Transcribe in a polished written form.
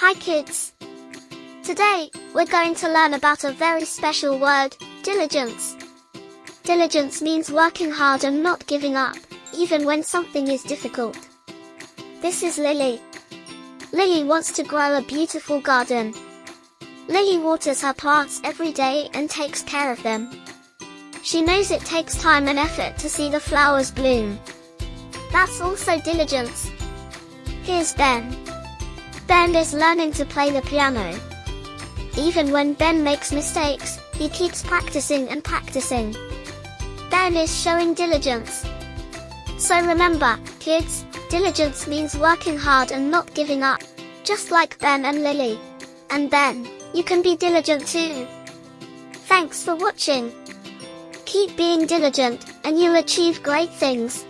Hi kids! Today, we're going to learn about a very special word, diligence. Diligence means working hard and not giving up, even when something is difficult. This is Lily. Lily wants to grow a beautiful garden. Lily waters her plants every day and takes care of them. She knows it takes time and effort to see the flowers bloom. That's also diligence. Here's Ben. Ben is learning to play the piano. Even when Ben makes mistakes, he keeps practicing and practicing. Ben is showing diligence. So remember, kids, diligence means working hard and not giving up, just like Ben and Lily. And Ben, you can be diligent too. Thanks for watching. Keep being diligent, and you'll achieve great things.